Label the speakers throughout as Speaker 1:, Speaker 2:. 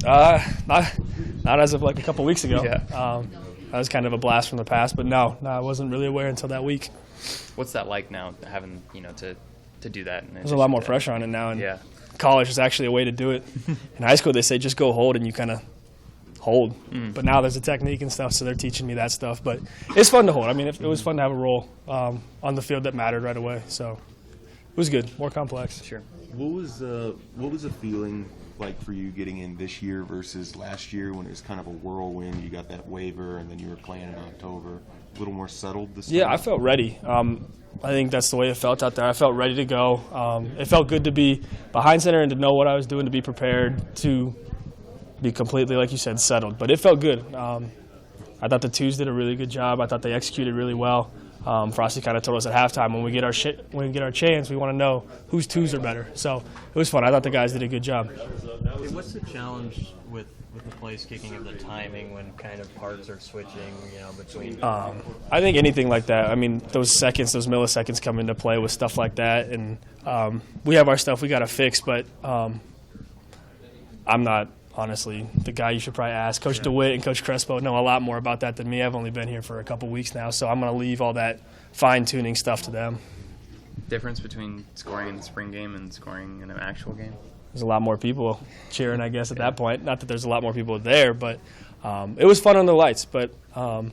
Speaker 1: Not as of like a couple weeks ago.
Speaker 2: Yeah.
Speaker 1: That was kind of a blast from the past, but no, I wasn't really aware until that week.
Speaker 2: What's that like now, having to do that?
Speaker 1: There's a lot more pressure on it now, and
Speaker 2: yeah.
Speaker 1: college is actually a way to do it. In high school, they say just go hold, and you kind of hold. But now there's a technique and stuff, so they're teaching me that stuff. But it's fun to hold. I mean, it was fun to have a role on the field that mattered right away. So it was good, more complex.
Speaker 2: Sure.
Speaker 3: What was the feeling like for you getting in this year versus last year when it was kind of a whirlwind? You got that waiver, and then you were playing in October. A little more settled this time?
Speaker 1: Yeah, I felt ready. I think that's the way it felt out there. I felt ready to go. It felt good to be behind center and to know what I was doing, to be prepared, to be completely, like you said, settled. But it felt good. I thought the twos did a really good job. I thought they executed really well. Frosty kind of told us at halftime, when we get our chance, we want to know whose twos are better. So it was fun. I thought the guys did a good job.
Speaker 4: Hey, what's the challenge with the place kicking of the timing when kind of parts are switching, between?
Speaker 1: I think anything like that. I mean, those milliseconds come into play with stuff like that, and we have our stuff we got to fix. But I'm not. Honestly, the guy you should probably ask. Coach DeWitt and Coach Crespo know a lot more about that than me. I've only been here for a couple weeks now, so I'm going to leave all that fine-tuning stuff to them.
Speaker 2: Difference between scoring in the spring game and scoring in an actual game?
Speaker 1: There's a lot more people cheering, I guess, at that point. Not that there's a lot more people there, but it was fun on the lights. But I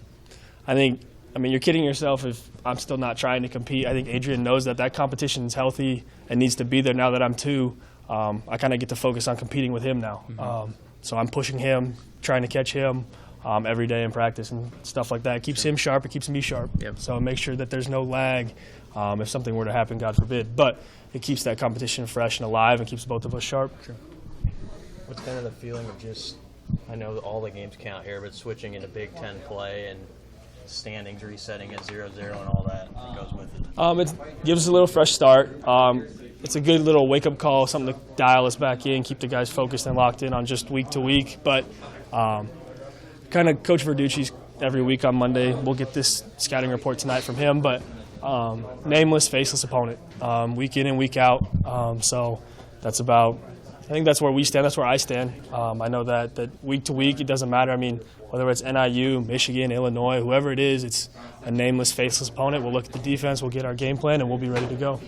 Speaker 1: mean, you're kidding yourself if I'm still not trying to compete. I think Adrian knows that competition is healthy and needs to be there now that I'm two. I kind of get to focus on competing with him now. So I'm pushing him, trying to catch him every day in practice and stuff like that. It keeps him sharp. It keeps me sharp.
Speaker 2: Yep.
Speaker 1: So make sure that there's no lag if something were to happen, God forbid. But it keeps that competition fresh and alive and keeps both of us sharp.
Speaker 4: Sure. What's kind of the feeling of just, I know all the games count here, but switching into Big Ten play and standings resetting at 0-0 and all that goes with it?
Speaker 1: It gives us a little fresh start. It's a good little wake-up call, something to dial us back in, keep the guys focused and locked in on just week to week. But kind of Coach Verducci's every week on Monday. We'll get this scouting report tonight from him. But nameless, faceless opponent, week in and week out. So that's about – I think that's where we stand. That's where I stand. I know that week to week it doesn't matter. I mean, whether it's NIU, Michigan, Illinois, whoever it is, it's a nameless, faceless opponent. We'll look at the defense, we'll get our game plan, and we'll be ready to go.